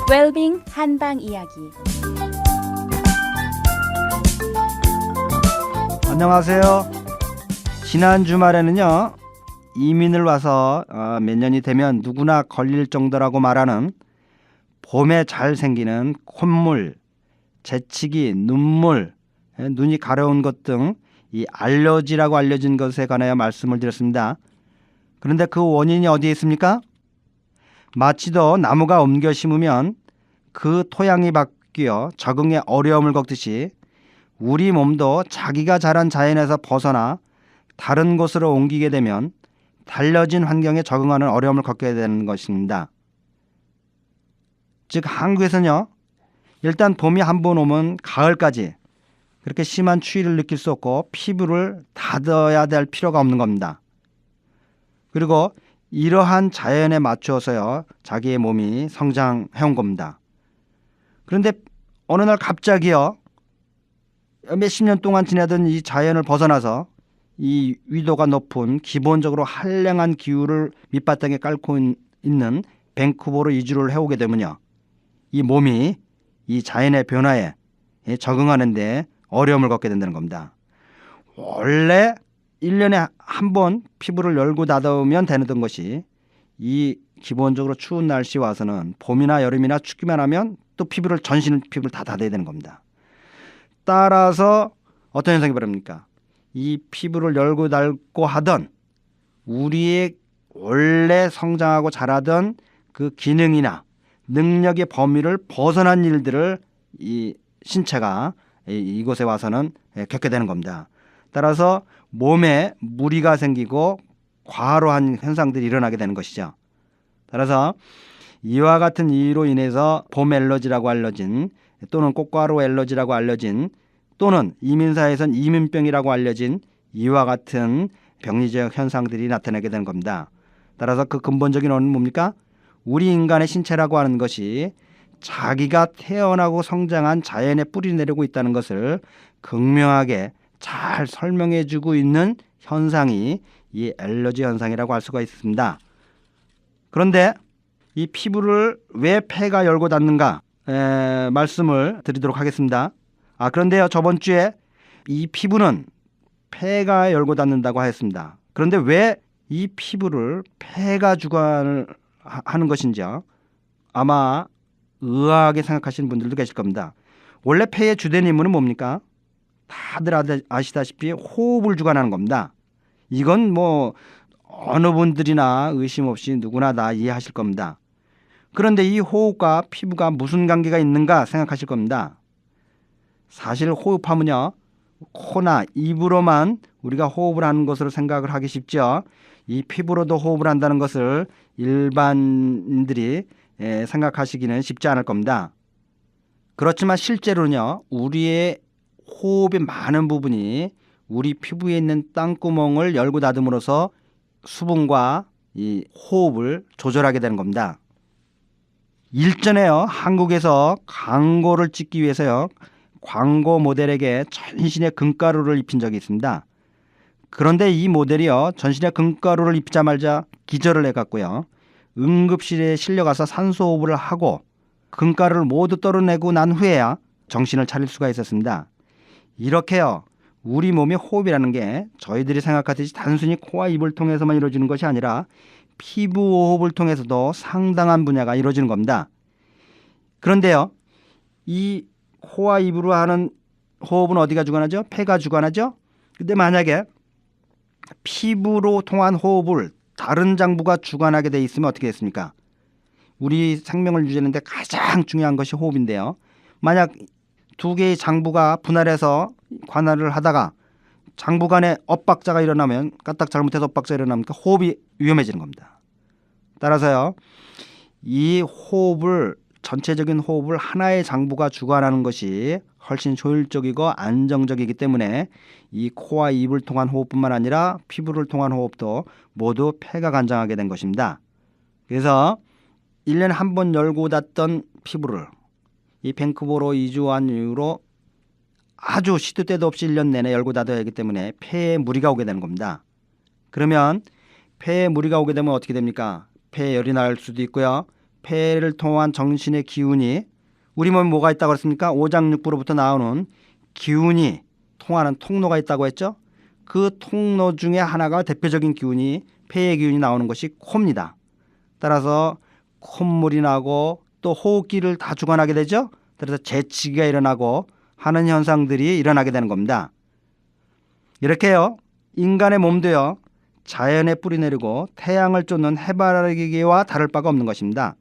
웰빙 한방 이야기. 안녕하세요. 지난 주말에는요, 이민을 와서 몇 년이 되면 누구나 걸릴 정도라고 말하는 봄에 잘 생기는 콧물, 재채기, 눈물, 눈이 가려운 것 등 이 알러지라고 알려진 것에 관하여 말씀을 드렸습니다. 그런데 그 원인이 어디에 있습니까? 마치도 나무가 옮겨 심으면 그 토양이 바뀌어 적응에 어려움을 겪듯이 우리 몸도 자기가 자란 자연에서 벗어나 다른 곳으로 옮기게 되면 달라진 환경에 적응하는 어려움을 겪게 되는 것입니다. 즉 한국에서는요, 일단 봄이 한 번 오면 가을까지 그렇게 심한 추위를 느낄 수 없고 피부를 닫아야 될 필요가 없는 겁니다. 그리고 이러한 자연에 맞추어서요, 자기의 몸이 성장해온 겁니다. 그런데 어느 날 갑자기요, 몇십 년 동안 지내던 이 자연을 벗어나서 이 위도가 높은 기본적으로 한랭한 기후를 밑바탕에 깔고 있는 밴쿠버로 이주를 해오게 되면요, 이 몸이 이 자연의 변화에 적응하는 데 어려움을 겪게 된다는 겁니다. 원래 1년에 한 번 피부를 열고 닫으면 되는 것이 이 기본적으로 추운 날씨 와서는 봄이나 여름이나 춥기만 하면 또 전신 피부를 다 닫아야 되는 겁니다. 따라서 어떤 현상이 벌어집니까? 이 피부를 열고 닫고 하던 우리의 원래 성장하고 자라던 그 기능이나 능력의 범위를 벗어난 일들을 이 신체가 이곳에 와서는 겪게 되는 겁니다. 따라서 몸에 무리가 생기고 과로한 현상들이 일어나게 되는 것이죠. 따라서 이와 같은 이유로 인해서 봄 알러지라고 알려진, 또는 꽃가루 알러지라고 알려진, 또는 이민사회에선 이민병이라고 알려진 이와 같은 병리적 현상들이 나타나게 되는 겁니다. 따라서 그 근본적인 원인은 뭡니까? 우리 인간의 신체라고 하는 것이 자기가 태어나고 성장한 자연에 뿌리 내리고 있다는 것을 극명하게 잘 설명해 주고 있는 현상이 이 알러지 현상이라고 할 수가 있습니다. 그런데 이 피부를 왜 폐가 열고 닫는가 말씀을 드리도록 하겠습니다. 그런데요, 저번 주에 이 피부는 폐가 열고 닫는다고 하였습니다. 그런데 왜 이 피부를 폐가 주관을 하는 것인지요, 아마 의아하게 생각하시는 분들도 계실 겁니다. 원래 폐의 주된 임무는 뭡니까? 다들 아시다시피 호흡을 주관하는 겁니다. 이건 뭐 어느 분들이나 의심 없이 누구나 다 이해하실 겁니다. 그런데 이 호흡과 피부가 무슨 관계가 있는가 생각하실 겁니다. 사실 호흡하면요, 코나 입으로만 우리가 호흡을 하는 것으로 생각을 하기 쉽죠. 이 피부로도 호흡을 한다는 것을 일반인들이 생각하시기는 쉽지 않을 겁니다. 그렇지만 실제로는요, 우리의 호흡의 많은 부분이 우리 피부에 있는 땅구멍을 열고 닫음으로써 수분과 이 호흡을 조절하게 되는 겁니다. 일전에요, 한국에서 광고를 찍기 위해서요, 광고 모델에게 전신에 금가루를 입힌 적이 있습니다. 그런데 이 모델이요, 전신에 금가루를 입히자마자 기절을 해갔고요, 응급실에 실려가서 산소호흡을 하고 금가루를 모두 떨어내고 난 후에야 정신을 차릴 수가 있었습니다. 이렇게요, 우리 몸의 호흡이라는 게 저희들이 생각하듯이 단순히 코와 입을 통해서만 이루어지는 것이 아니라 피부 호흡을 통해서도 상당한 분야가 이루어지는 겁니다. 그런데요, 이 코와 입으로 하는 호흡은 어디가 주관하죠? 폐가 주관하죠? 근데 만약에 피부로 통한 호흡을 다른 장부가 주관하게 돼 있으면 어떻게 됐습니까? 우리 생명을 유지하는데 가장 중요한 것이 호흡인데요, 만약 두 개의 장부가 분할해서 관할을 하다가 장부 간에 엇박자가 일어나면, 까딱 잘못해서 엇박자가 일어나면 호흡이 위험해지는 겁니다. 따라서요, 이 호흡을, 전체적인 호흡을 하나의 장부가 주관하는 것이 훨씬 효율적이고 안정적이기 때문에 이 코와 입을 통한 호흡뿐만 아니라 피부를 통한 호흡도 모두 폐가 관장하게 된 것입니다. 그래서 1년에 한 번 열고 닫던 피부를 이 밴쿠버로 이주한 이후로 아주 시도 때도 없이 1년 내내 열고 닫아야 하기 때문에 폐에 무리가 오게 되는 겁니다. 그러면 폐에 무리가 오게 되면 어떻게 됩니까? 폐에 열이 날 수도 있고요, 폐를 통한 정신의 기운이 우리 몸에 뭐가 있다고 그랬습니까? 오장육부로부터 나오는 기운이 통하는 통로가 있다고 했죠. 그 통로 중에 하나가 대표적인 기운이 폐의 기운이 나오는 것이 코입니다. 따라서 콧물이 나고 또 호흡기를 다 주관하게 되죠. 그래서 재치기가 일어나고 하는 현상들이 일어나게 되는 겁니다. 이렇게요. 인간의 몸도요. 자연에 뿌리내리고 태양을 쫓는 해바라기와 다를 바가 없는 것입니다.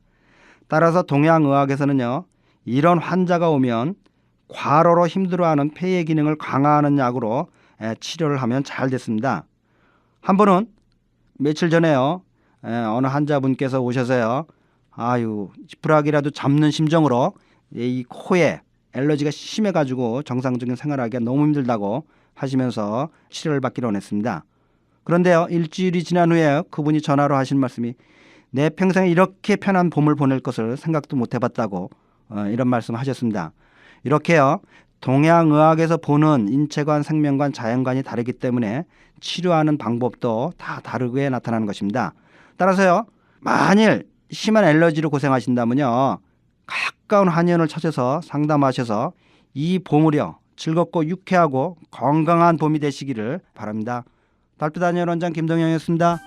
따라서 동양의학에서는요. 이런 환자가 오면 과로로 힘들어하는 폐의 기능을 강화하는 약으로 치료를 하면 잘 됐습니다. 한 번은 며칠 전에요. 어느 환자분께서 오셔서요. 아유, 지푸라기라도 잡는 심정으로 이 코에 알러지가 심해가지고 정상적인 생활하기가 너무 힘들다고 하시면서 치료를 받기로 원했습니다. 그런데요. 일주일이 지난 후에 그분이 전화로 하신 말씀이 내 평생에 이렇게 편한 봄을 보낼 것을 생각도 못 해봤다고 이런 말씀하셨습니다. 이렇게요. 동양의학에서 보는 인체관, 생명관, 자연관이 다르기 때문에 치료하는 방법도 다 다르게 나타나는 것입니다. 따라서요. 만일 심한 알러지로 고생하신다면요. 가까운 한의원을 찾아서 상담하셔서 이 봄을요. 즐겁고 유쾌하고 건강한 봄이 되시기를 바랍니다. 달빛 한의원 원장 김동영이었습니다.